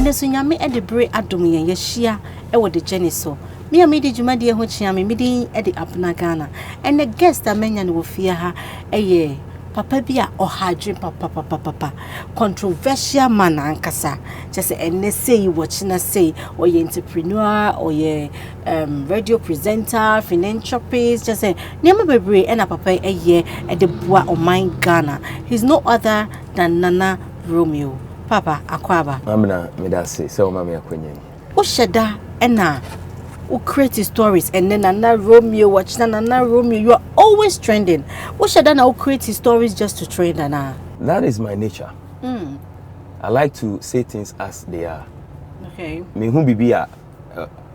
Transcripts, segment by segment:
ene so nyame e de bre adom yen ye hia e wo de journey so me amidi djumade ho chia me midi e de Abena Ghana and the guest amenya no fie ha eye papa bia ohadwe papa controversial man ankasa just ene say watching say or ye entrepreneur or ye radio presenter financial page just say niam bebre e na papa eye e de boa o man Ghana. He's no other than Nana ROMEO. Papa akwaba Amna medase se o mama yakwenye o sheda ena o create stories and then Nana ROMEO watch Nana ROMEO, you are always trending. What sheda na o create stories just to trend Nana? That is my nature. I like to say things as they are. Okay. Me hu bibia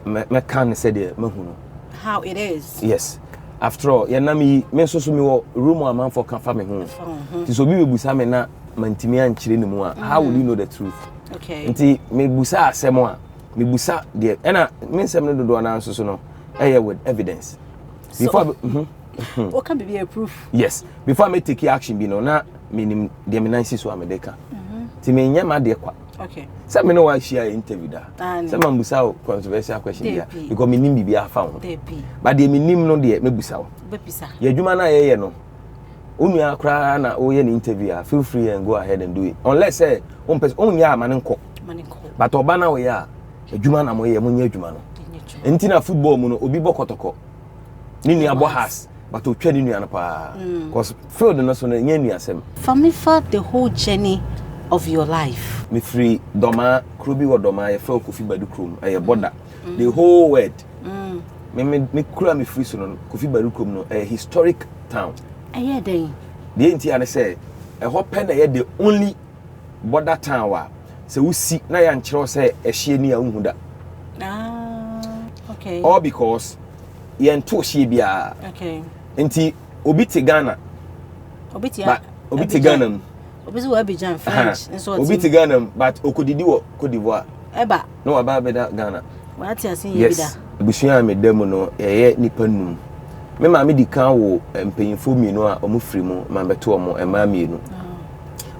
me kan say de mahunu How it is. Yes. After all, ya na me so me wo room a man for kan fa me hu. Ti so bi bebusa me na mantimi anchire ni mu a how will you know the truth? Okay. Nti me busa asemo a me busa de na me nsem no dodo na nso so no with evidence. So, before what can be a proof? Yes. Before I take action bi no na me de me nansi so amedeka. Ti me nyama de kwa. Okay. Say me no wa share interview da. Say man busa controversial question dia because me nim bibia fa ho. But de me nim no de me busa wo. Bepisa. Ye adwuma na ye no. Onua kra na o ye interview, feel free and go ahead and do it. Unless say on person onya manenko. But oba na we ya adwuma na mo ye monya adwuma no. Enti na football mu no obi bokotoko. Ni nua bo has but o twa ni nua no pa. Because field no so na nya nua asem. For me for the whole journey of your life. Me free doma krobi wo doma ye fa Kofi Badu krom e border. The whole world. Me kura me free so no Kofi Badu krom no a historic town. Aye dey. The enti ane say e ho pen na ye the only border town wa se wo si na ya nkyerɛ say e hye ni a unhu da. Okay. All because ye nto hye bia. Okay. Enti obi te Ghana. Obi te Ghana. Obi so Abidjan French nso obi te Ghana but okodidi wo Cote d'Ivoire. Eba. No aba beda Ghana. What you say ye bida? Busuan me dem no ye nipa num. Me ma me di kan wo mpanyinfo mienu a omo firi mu ma beto omo ema mienu.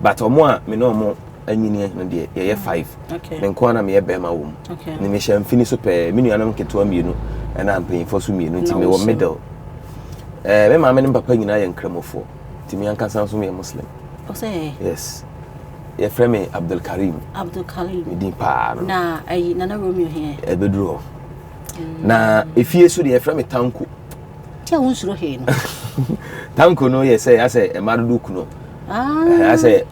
But omo a me no omo anyini no de ye 5. Okay. Me nko na me ye bema wo mu. Okay. Ni me hye mfini so pe me nuanam keto mienu na mpanyinfo so mienu nti me wo middle. Me ma me ne papa nyina ye nkramofo. Nti me anka so me Muslim. Okay. Yes. Ye frame me Abdul Karim. Me din pa no. Na ayi Nana ROMEO here. Ebedro. Na efie so de ye frame me Tanko. Tia unsuro he no. Tanko no ye say emadudu kuno. I say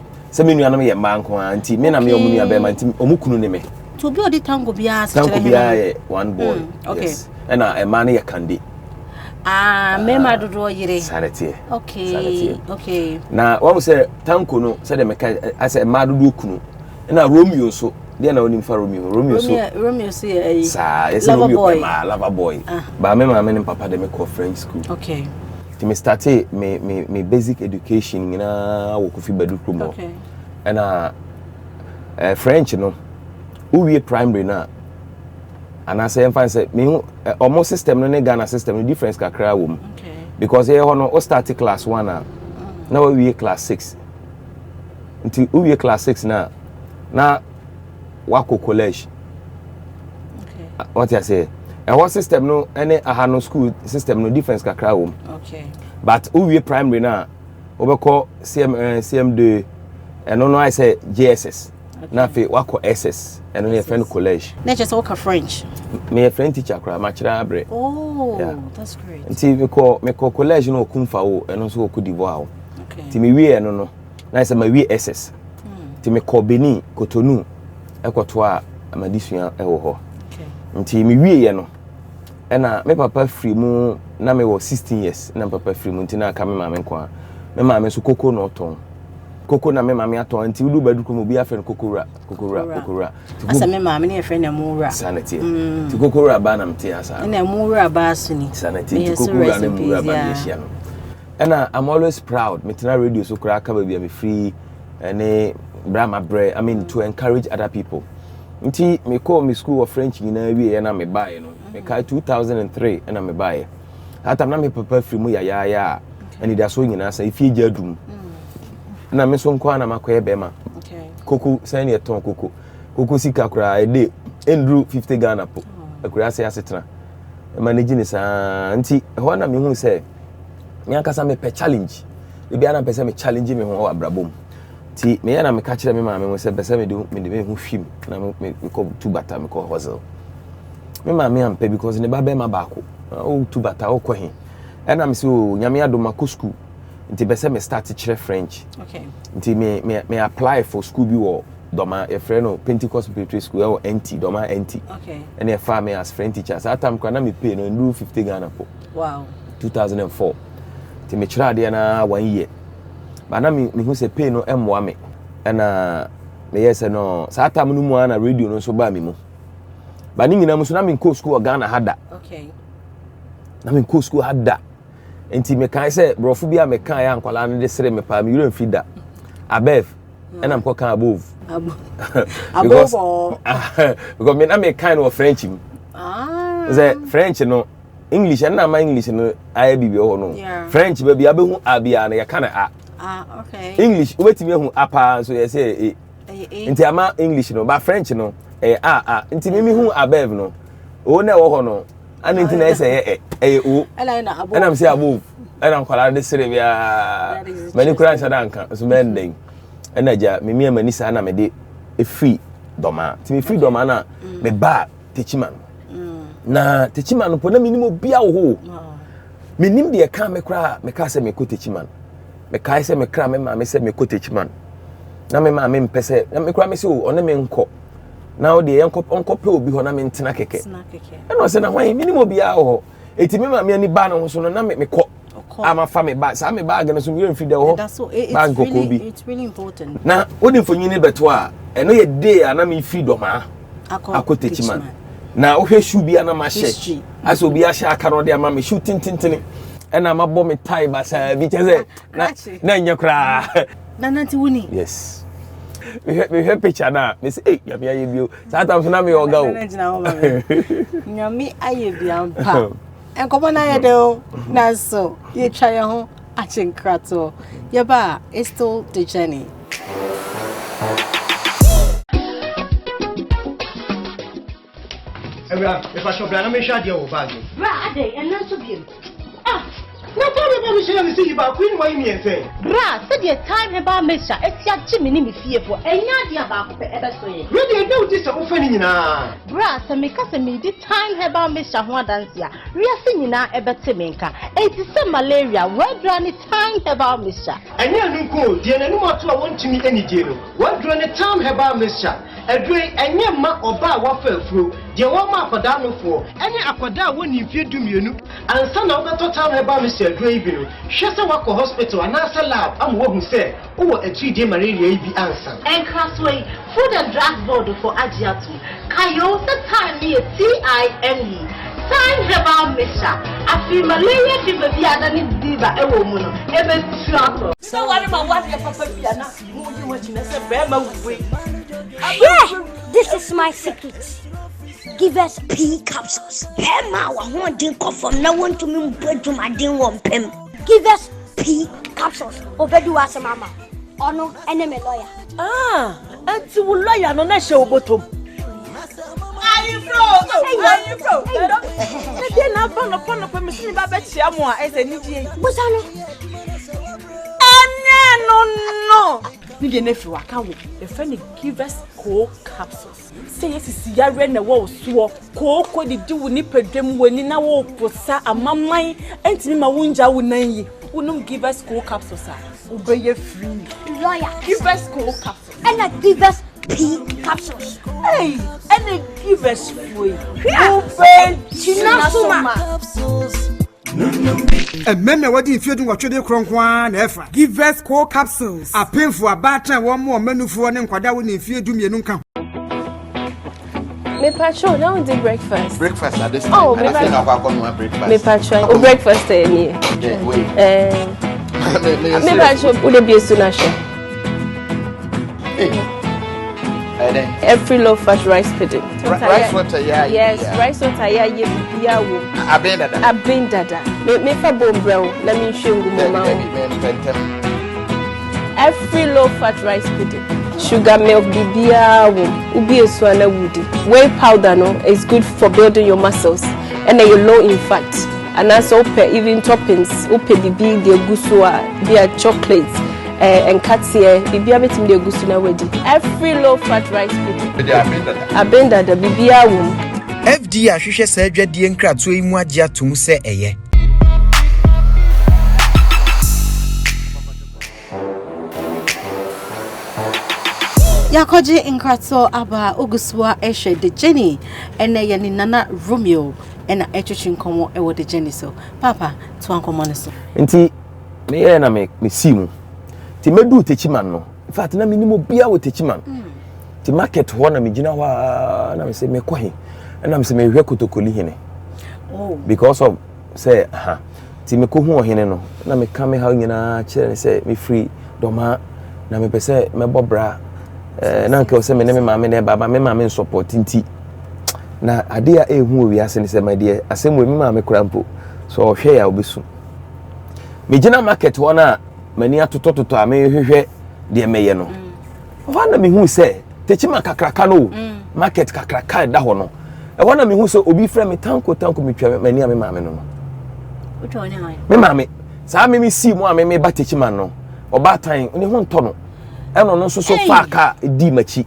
me nuanam ye ma nko anti me na me omu nua be ma anti omukunu ne me. To be odi Tanko bia Tanko bia one boy. Okay. Yes. And a man ye kandi. Me ma dodo yire. Sanity. Okay. Okay. Na one say Tanko no say de meka I say emadudu kunu. Na ROMEO so dia na onim fa ROMEO so say sa yes ROMEO lover boy. Ba me ma me ne papa de me call French school. Okay. Me started me basic education na wo Kofi Badu krom. Okay. And French no we primary na and I say say me almost system no ne Ghana system no difference kakra wo. Okay. Because here no o start class 1 na we class 6 until we class 6 na wako college. Okay. What I say our system no any ahano school system no difference kakra wo. Okay. But we primary na obeko CM2 and no I say JSS. Okay. Na fe wako SS and no friend college. Na just work French. Me a French teacher kra ma kira abre. Oh, yeah. That's great. Nti me ko college no kumfa wo and so Cote d'Ivoire. Okay. Ti me we no na say ma we SS. Ti me ko Benin Cotonou ekoto a amadisua e wo ho. Okay. Nti me we no ena me papa free mu na me was 16 years na papa free mu ntina aka me ma me nko me ma me so koko no ton koko na me ma me aton nti wudu badu ko mo bi afen kokora asa me ma me ne afen na mu wura sanity ti kokora ba na mte asa na mu wura ba so ni sanity ti kokora na mu wura ba ne hia no ena I'm always proud me tena radio so kra aka ba bi me free ene brama bre I mean to encourage other people nti me call me school of French nyina wie na me bae no me kai 2003 na me bae hata na me papa free mu ya and it so nyina say ifie jadum na me so nko na makoye bema okay koko say na ton koko koko sika kura a day endru 50 Ghana po akura se asetena manage ni sa nti ho na me hu say me akasa me pe challenge e bia na pese me challenge me ho abrabom ti me ya na me ka kire me ma me say pese me do me hu hwim na me ko tubata me ko hustle me ma me am pe because ne ba be ma ba ko o tubata o ko he e na me say o nyame adoma ko school nti pese me start to kire French okay nti me apply for school bi wo Doma a friend of Pentecost Preparatory School or NT Doma NT. Okay. And a farmer as friend teachers. At time can me pay no do 50 Ghana po. Wow. 2004. Ti me try there na 1 year. But na me who say pay no emwa me. And me yes no. Sa time no mu na radio no so ba me mu. But ni nyina mu so na me go school Ghana hada. Okay. Na me go school hada. Enti me kan say brofo bia me kan ya ankwala no de sere me pa me you feed that. Above. And I'm talking above. Because me na me kind of French. The French no English and na my English no I be o no. French baby abehu abia na ya kana okay. English wetimi hu apa so you say nti ama English no but French no nti me hu above no o na wo ho no and nti na say o and I'm say above and I'm kwala de sere bia many kura shadanka so mending enaja me manisa na me de free doma ti me free doma na me ba techiman na techiman po na minimo bia wo ho menim de ka me kra me ka se me ko techiman me kai se me kra me ma me se me ko techiman na me ma me mpese na me kra me se o one me nko na o de enko pe obi ho na me ntena keke e no se na hwan minimo bia wo ho eti me ma me ani ba no so no na me ko ama family bag sa me bag no so we mfi de ho it's really important na woni mfonyini beto a eno ye day ana me freedom akotechiman na wo hwe shoe bia na ma hye aso obi a hye aka no de ama me shoe tintintini ena ma bo me tie ba sa bi cheze na nya kra na nanti woni yes we hwe picture na me say ya me aye bio sa tam so na me oga o nya me aye bia mpa enkomo na ye de o na so ye twa ye ho achinkrato ye ba it's still the journey. If I show Brian, I'm sure you'll bag. Bra, and not so good. No problem, I'm sure you see about Queen Wayne and say. Bra, said your time about Mister, it's your chimney fearful, and not your back ever so. Really, I know this offending now. Bra, so make us a minute time about Mister Huadansia. We are singing now about Timinka. It is some malaria, what run the time about Mister. And you know, go, dear, no more to want to meet any deal. What run the time about Mister? A great and your ma or bar waffle through. The one ma for down for any aquada when you fear to me, and some of the time about Mr. Gravy. Shasawako Hospital and NASA Lab. I'm what who said, oh, a 3-day malaria be answer. And Crossway, Food and Drug Board for Agiatu. Kayo, the time near TIME. Time about Mister. I feel malaria fever the other diva a woman, ever trouble. So, what about what your papa Piana? You want to say, Bama way. Yeah, this is my secret. Give us P capsules. Emma, I want to come from no one to me to my dear one pim. Give us P capsules. Obedu as a mama. Oh no, enemy lawyer. And to lawyer no show bottom. Are you bro? Then I found upon a permission about Chiamua as a Niji. No. Need nephew, I can't wait. The friend give us cold capsules. Say yes, is Yara and the wall swore. Cold did do nipper them when in our walk for sa a mamma and Tima Wunja would name you. Give us cold capsules, sir. Obey your free. Lawyer, give us cold capsules. And I give us P capsules. Hey, and they give us free. Open Chinasuma. And men what if you do what you do, Cronkwan, Efa. Give us core capsules. A pain for a batter, one more menu for an inquadawin if you do me no come. Me patrol, now we do breakfast. Breakfast at this time. Oh, me breakfast. Me patrol, oh breakfast any. Me patrol, would be a sooner show. Every low fat rice pudding. Rice water, yeah. Yes, rice water, yeah. Abena Ghana. Me for bone brown. Let me show you mama. Every low fat rice pudding. sugar milk bibia ubi eswana woody. Whey powder no is good for building your muscles and then you're low in fat. And also even toppings, bibi the gusua, their chocolates and katia, bibia betim the gusuna wedi. Every low fat rice pudding. Abenda the bibia FD ahwehwe sa adwadie nkratoa imu agye atom se eye. Yakoji inkrato aba oguswa ehwe de Jenny ene ye ni nana Romeo ena etwetwe nkomo ewo de Jenny so papa to ankomo ne so nti me ye na me simu ti medu techiman no in fact na minimo bia wo techiman ti market ho na me gina ho na me se me kohe na me se me hwe kotokoli hene because of say ti me ko hu hene no na me ka me ha nyina kire se me free doma na me pese me bobra na nke o se me ne me maame ne baba me maame support nti na ade a ehu owi ase ne se ma de asemu me maame krampo so ohwe ya obesu me gina market ho na mani atotototo a me hwehwe de meye no ho na me hu se techima kakraka no market kakraka da ho no e ho na me hu se obi frɛ me tanko me twa mani a me maame no me maame saa me si mu a me ba techima no oba tan ne ho nto no eno no so fa ka di machi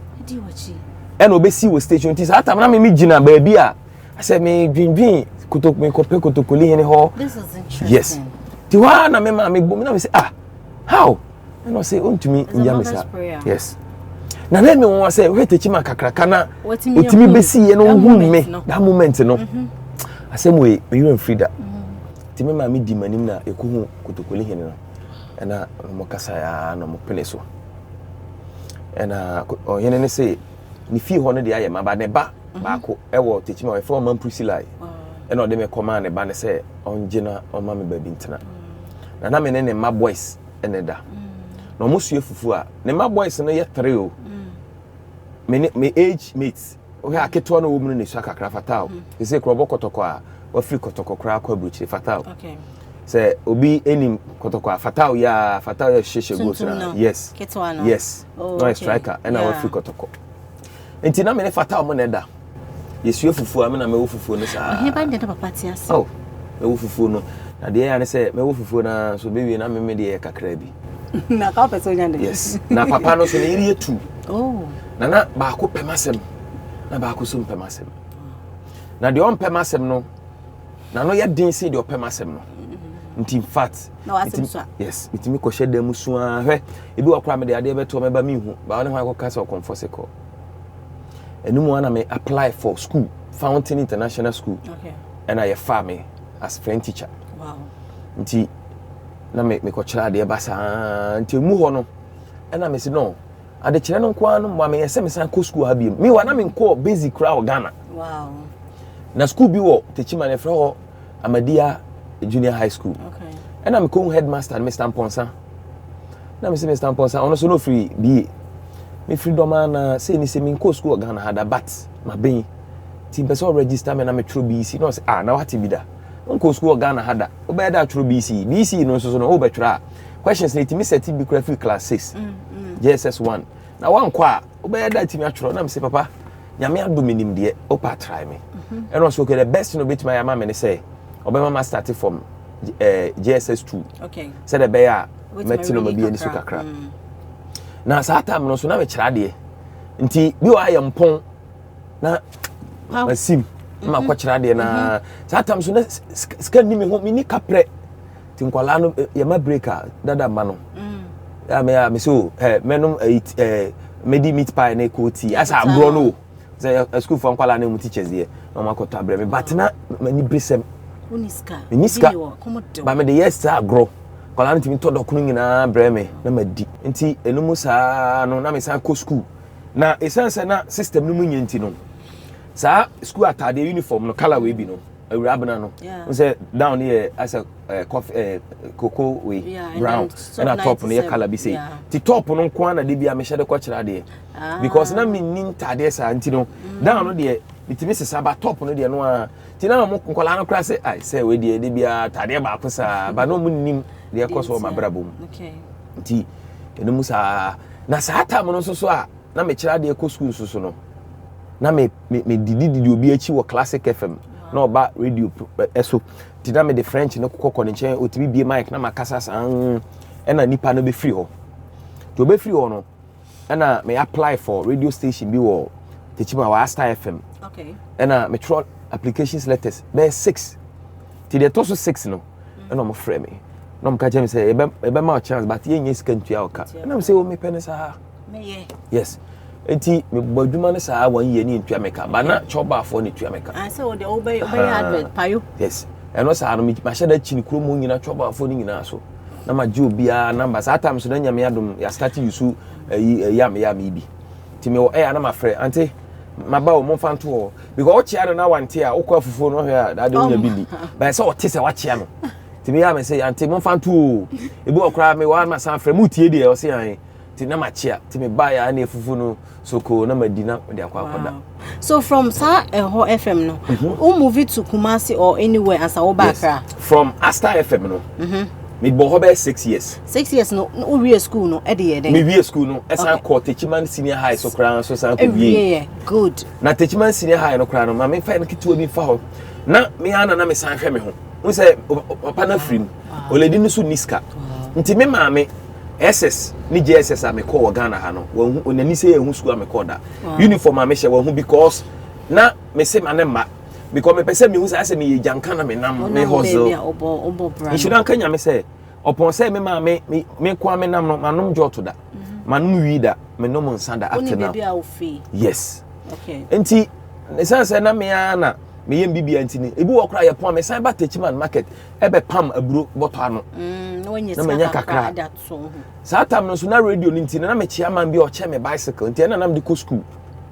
eno obesi wo station ti sa atam na me gina ba bi a ase me dwindwin kotok me kope kotokoli hene ho. This is interesting. Yes ti wa na me ma me bom na me say how eno say ontumi nyamisa yes na let me won say we techima kakraka na otimi besi ye no hu me that moment no asem we you frida ti me ma me di manim na ekohu kotokoli hene no ena mo kasa ya na mo pele so ena yene ne say ni fi ho no de aye ma ba ne ba ko ewo techima we from man Priscilla ena o de me command ne ba ne say onjina o ma me ba bi ntina na me ne ma boys ene da na mo sue fufu a ne ma boys no ye 3 o me age mates o ha keto na wo mu ne sua kakra fatao e say krobo kotoko a wa free kotoko kra kwa bruchi fatao okay say obi enim kotoko a fatao ya sheshe go na yes keto no yes no striker and our free kotoko enti na me ne fatao mo ne da ye sue fufu a me na me wo fufu no sa he ba de papa ti ase me wo fufu no na de ya ne say me wo fufu na so be wi na me de kakra bi na ka person nyande yes na papa no so ne iri etu na ba ko pemasem na ba ko so pemasem na de on pemasem no na no ye din si de pemasem no nti in fact yes itimi ko hye dem su a hwe ebi wakra me de ade beto me ba mi hu ba wona ho akọ so comfortable enimu ana me apply for school Fountain International School and I farm as friend teacher nti na me ko kira ade ba sa nti mu ho no na me se no ade kire no kwa no ma me yese me san ko school ha bi me wa na me ko basic crowd Ghana na school bi wo techima ne fro Amadia Junior High School and I'm co headmaster Mr. Ponsa na me se Mr. Ponsa ono so no free bi me freedom na say ni se me ko school Ghana had a but my ben ti person register me na me tro BC no say na what bi da nko school Ghana hada obe da tro BC no so no obe tro questions na ti me set bi free class 6 JSS 1 na wan kwa obe da ti me atro na me say papa nyame adominim de opa try me and also okay the best no bit my mama me say obe mama started from JSS 2 said the bear metino ma bi ani so kakra na sa time no so na me kira de nti bi wa yampon na masim ma kwa kira de na sa time so na scan ni me ho ni kapre ti nkwala no ya ma breaker dada ma no ya me so menum medi meat pie na ko tea asa agro no say school for nkwala na mu teachers here no ma ko tabre me but na mani brisem uniska ba me de yes agro kwala ntimi to dokunu nyina bre me na madi nti enumu saa no na me san ko school na esense na system no mu nyenti no saa school atade uniform no color we bi no Abena no say down here as a coffee cocoa we brown and a top no ye color bi say ti top no kwa na de bia me hye de ko kira de because na me nin tade sa nti no down no de bitimi sesa ba top no de no a ti na mo kola no kra say ai say we de bia tade ba ko sa ba no mu nim de ko so ma brabo nti ene mu saa na saa time no so a na me kira de ko school so no na me didi obi achi wo Classic FM na oba radio eso ti na me the French no kokko ne chen otimi bie mic na makasa san ena nipa no be free ho to be free ho no ena me apply for radio station bi wo Techima wa Star FM. Okay. Ena me throw applications letters be 6 ti de to so 6 no ena mo frɛ me na mo ka je me say ebe ma chance but ye nyes kan tua oka ena me say o me pɛ ne sa me yes enti me boduma ne saa 1 year ni tua meka ba na choba afo ni tua meka I say o de obey advert payo yes eno saa no me hyeda chi ni kuro mo nyina choba afo ni nyina so na ma je obia number saa time so na nyame adom ya start yusu yam bi ti me o na ma frɛ ante maba o mo fanto o because o chia na wante a okwa fufuo no hwe a ade onya bili ba se o te se wa chia no ti me ya me say ante mo fanto o ebi okra me wa ma san frɛ mu tie de o se an ti na ma chia ti me ba ya na fufuo no soko na madina de akwa akoda. So from Sa Eho FM no o move to Kumasi or anywhere as a Obakra from Asta FM no me bo ho be 6 years. 6 years no we school no e de me we school no esa ko Techiman Senior High so kran so san ko wie. Good. Na Techiman Senior High no kran no ma me fa no kitu obi fa ho. Na me ana na me san hwe me ho. Wo say papa na frim. O lady no so niska. Nti me ma me SS ni JSS a me call Ghana ha no. Wo onani say ehun school a me call da. Uniform a me hye wo hu because na me say ma ne ma because me pese me hu say me janka na me nam me hustle. You should not kanya me say upon say me ma me kwa me nam no manom joto da. Manum wi da me no mon sanda atena. Yes. Okay. Enti say na me ana me yem bibia enti ni ebi wo kra ye pon me san ba Techiman market ebe pam aburo boto ano. Na menya kakra that so. Sa time no so na radio ni enti na me chia man bi o che me bicycle enti na nam de ko school.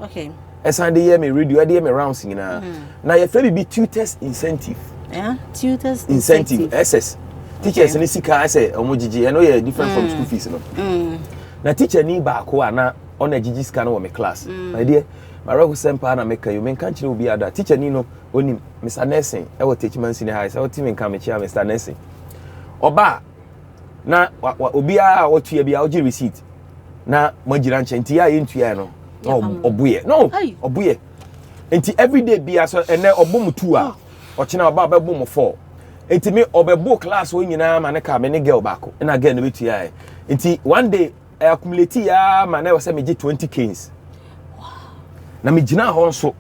Okay. Esan de hear me radio, de hear me rounds nyina. Na ye fa bi tutors incentive. Yeah, tutors incentive. SS. Teachers ni sika say omojiji, no ye different from school fees no. Na teacher ni ba ko ana on ejiji sika no wo me class. My dear, my rock sempa na make you men kan kire obi ada. Teacher ni no onim Mr. Nelson e wo Techiman Senior High. So team kan me chia Mr. Nelson. Oba na obi a wo tua bia wo gi receipt. Na magira nchenti ya yentua no. Obuye no obuye enti everyday bia so ene obom 2 a ochina oba bebo mo 4 enti me obebo class wo nyina ma ne ka me ne girl bako na girl no betu ya enti one day I accumulate ya ma na wo se me gi 20 canes na me gina ho nso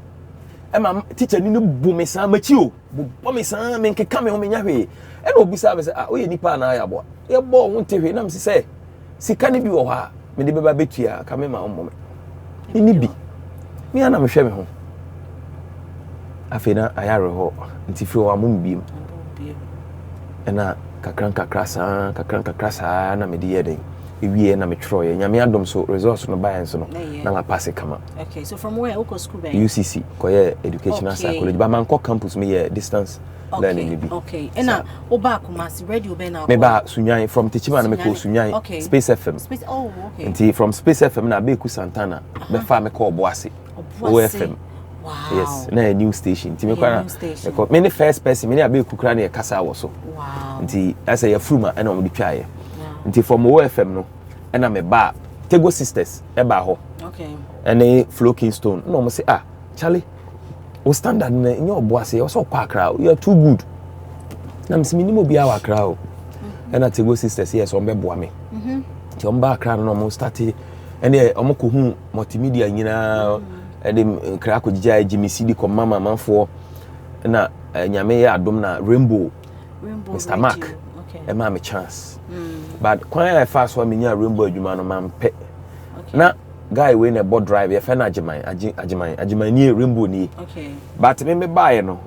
e ma teacher ni no bu me san machi o bu me san me nkeka me ho me nya hwe e na obi sa me se ah oye nipa na ya bo ye bo ho nte hwe na me se sika ne bi wo ha me de beba betu ya ka me ma ommo me ini bi mi ana me hwe me ho afena ayare ho nti fi wa mum biem ena kakran sa na me de yeden ewie na me troye nyame adom so resource no buy enso no na ma pass kama. Okay, so from where uko school by UCC koye educational psychology ba man ko campus me ye distance learning bi. Okay, ena oba Kumasi radio be na me ba Sunyan from Techiman na me ko Sunyan Space FM. Space, oh okay. Nti from Space FM na be ku Santana be fa me ko Oboase OFM. Wow. Yes, na a new station. Nti me kwa na me first person me na be ku kra na e kasa wo so. Wow. Nti asa ya fruma na o de twaye. Nti from OFM no na me ba Tego Sisters e ba ho. Okay. Ene Flow Kingston no mo say Charlie o standard na nyo Oboase o so kwa kra you are too good. Na me minimum bia wa kra o. Na Tego Sisters yes o be boa me. Nti o mba kra no mo start ene o mo ko hu multimedia nyina ede kra ko gija Jimmy CD ko mama manfo na nyame ya adom na Rainbow Mr. Mark e ma me chance but kwan I fast for me nya Rainbow adwuma no man pe na guy we na board drive e fe na agiman ni Rainbow ni but me buy no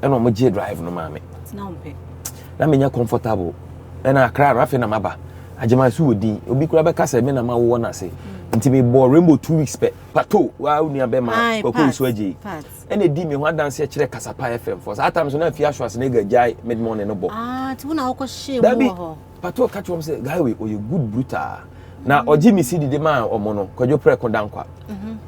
e no mo je drive no ma me na me nya comfortable e na kra rafe na maba agiman su wodi obi kura be kasa me na ma wo na se nti me bo Rainbow 2 weeks pe plateau wa uni abema ko so agi ene di me ho dance e kire Kasapa FM for that time so na fia shwas na ga jai mid morning no bo ti wona ko shame ho plateau catch am say guy we o you good brutal na oji mi sidi de ma omo no kwadwo pre ko dankwa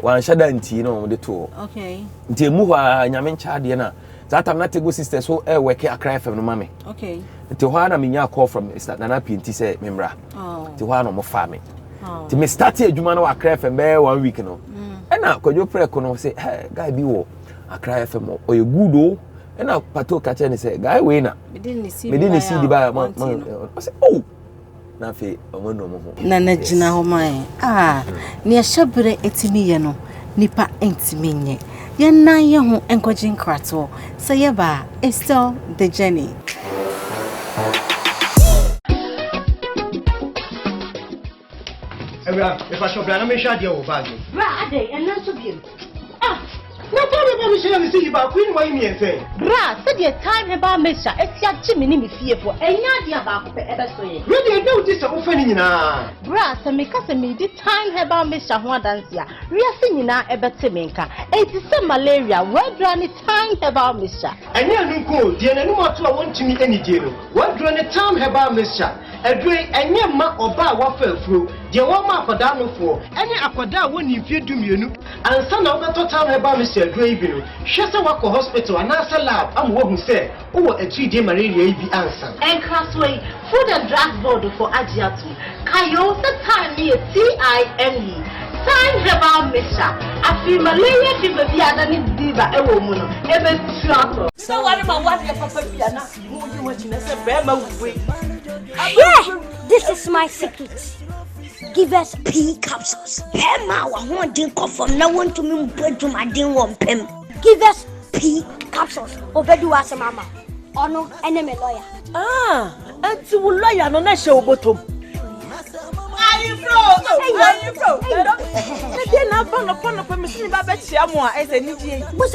wan shada nti no de to okay nti mu ho nyame ncha de na that time na Tego Sisters so e work Accra FM no mame okay nti ho na me nya call from Nana Pinti say memra nti ho na mo fa me Ti me start adwuma na Accra FM be 1 week no. And na Kojo Preko no say, "Hey, guy bi wo Accra FM o you good o." And na Pato ka che ne say, "Guy we na." Me didn't see the buy man. I say, "Oh." Na fe omo no mo. Na gina ho man. Ne hyabere etimi ye no. Nipa entimi nye. Ye nan ye ho enkojin krato. Say ye ba, it's still the journey. If I shall be, I'm sure you'll bag you. Brother, and not to be. No problem, I'm sure you see about Queen Wayne and say. Bra, said your time about Mr. Etia Jimmy fearful, and not about the ever so. Really, do this offending now. Bra, so make us a minute time about Mr. Huadansia. We are singing now about Timinka. It is some malaria. What run it time about Mr. And you go, the enemy to want to meet any deal. What run it time about Mr. A great and your ma or bar waffle through. The one ma for down for any aquada when you fear to me, and some of the time about Mr. Graybill. Shasawako Hospital and NASA Lab. I'm what who said, oh, a 3-day malaria be answer. And Crossway, Food and Drug Board for Ajiatu. Kayo, the time near TIME. Time about Mr. I feel malaria fever the other need diva a woman. Ever trouble. So what about what your papa Piana? You want to say, Bema way. Yeah, this is my secret. Give us P capsules. Pema, I want to come from no one to me, but to my ding one pen. Give us P capsules. Obedu as a mama. Or no, enemy lawyer. And to lawyer, no, show bottom. Are you pro? Then I found upon a permission about Chiamua as a Niji. What's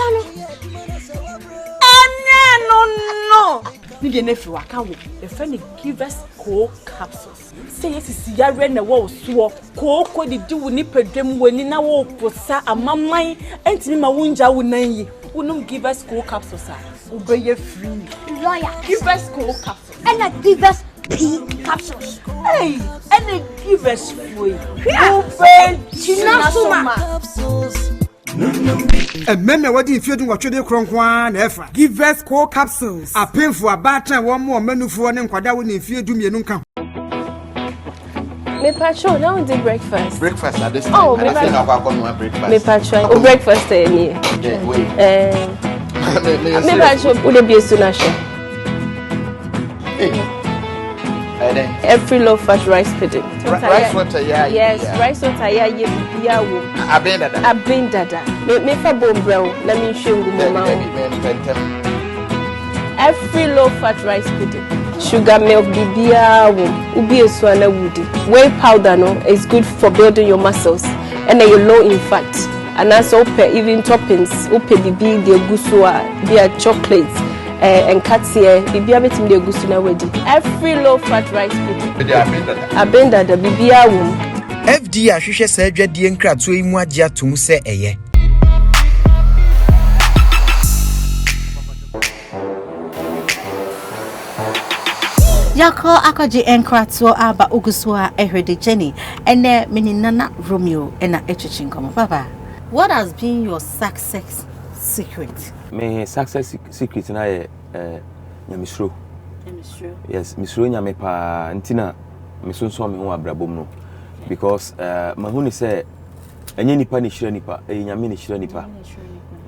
No. Nige nefu akawo the friend give us cold capsules. Say yes is yare na wo so ko di di woni pedwem woni na wo posa amaman entimi ma wunja wonan yi. Wonum give us cold capsules a obeye free. lawyer? Give us cold capsules. And I give us P capsules. Hey, and they give us free. Chinasuma. And men what if you do what you do cronkwan efa. Give us core capsules. A painful a batter one more menu for an inquada when if you do me nunca. Me patrol now we do breakfast. Breakfast at this time. Oh, I think I'll go on breakfast. Me patrol. Oh, breakfast any. Yeah, wait. Me patrol would be soon as every low fat rice pudding. Rice water, yeah. Yes, rice water, yeah. Abena Ghana. Me for bone brown. Let me show you mama. Every low fat rice pudding. Sugar milk bibia ubi eswana woody. Whey powder no is good for building your muscles and then you're low in fat. And also even toppings, upe bibi de gusua, dia chocolates. And katia bibia betim de gusuna wedi every low fat rice pudding abenda da bibia wom FD ahwehwe sa adwadie nkratoa yi mu agye atom se eye Yako akaji enkrato aba uguswa ehwede Jenny ene meninana Romeo ena echichinkomo papa. What has been your success secret? My success secret na ye nyamisro. Yes, misro nyame pa ntina misonso me ho abrabom no because mahuni say enye nipa ni hira nipa nyame ni hira nipa.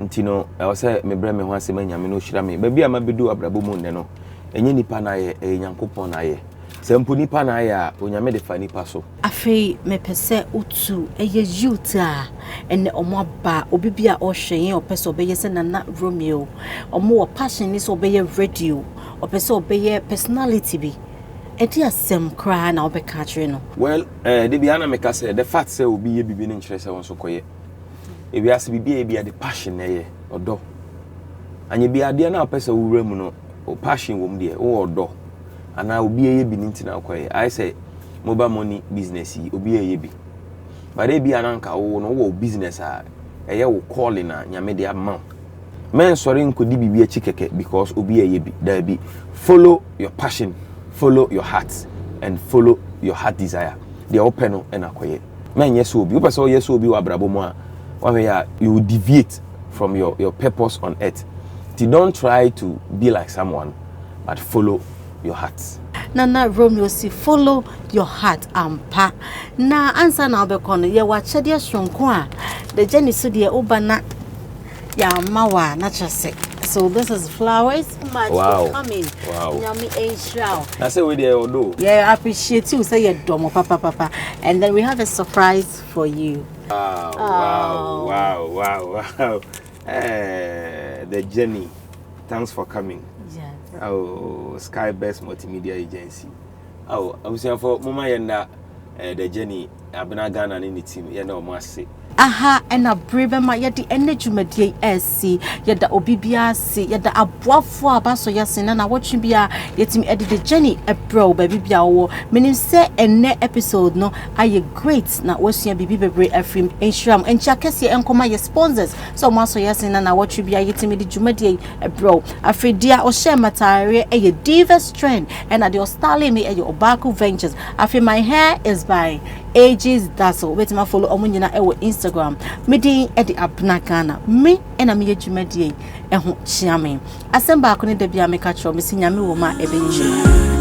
Ntino I was say me bre me ho asema nyame no hira me. Ba bia mabedu abrabom ne no enye nipa na ye nyankopon na ye. Sempo nipa na ya onyame de fa nipa so afei me pese utu eye youth a ene omo ba obibia o hwen opese obeye se nana Romeo omo wo passion ni so obeye radio opese obeye personality bi edi asem kra na obeka kire no well de bia na meka say the fact say obi ye bibi ni nkire se won so koye e bia se bibi e bia de passion na ye odo anye bia de na opese wura mu no o passion wo mu de o odo ana obi eye bi nintina kwaye I say mobile money business yi obi eye bi but e bi ananka wo no wo business a eye wo calling na nyame de amount men sorry nkodi bibi a chikeke because obi eye bi da bi follow your passion, follow your heart and follow your heart desire the open no na kwaye men yes obi wo person yes obi wa brabo mo a wa ya you deviate from your purpose on earth. Don't try to be like someone but follow your heart. Nana Romeo si follow your heart ampa. Na answer na obekono ye wa chede sonko a the journey so de obana ya mawa na chese. So this is flowers. Much for coming. Wow. Nyami Israel. I say we there odo. Yeah, I appreciate you. Say your domo papa. And then we have a surprise for you. Wow. The journey. Thanks for coming. Yes. Oh, Sky Best Multimedia Agency. Oh, I was saying for Mama Yenda, the journey. Abena Ghana in the team. You know, must say. Aha, and a brave ma yet energy media SC, yet the OBBRC, yet the Abuafo Abaso Yasin, and I watching be yet him edit the journey a pro baby biawo. Meaning say a net episode no, I great now watching a baby baby a film in Shram and Chakesi and come my sponsors. So Maso Yasin and I watch you be yet me the Jumedia a bro. Afraid dear or share matari a diva strength and at your styling me at your Obaku Ventures. I feel my hair is by Ages Dazzle. Wait my follow on Instagram. Midi edi Abena Ghana. Me ena me yejumedie ehun chiame. Asemba akone de bia me ka tro me sinyame wo ma ebe nyi.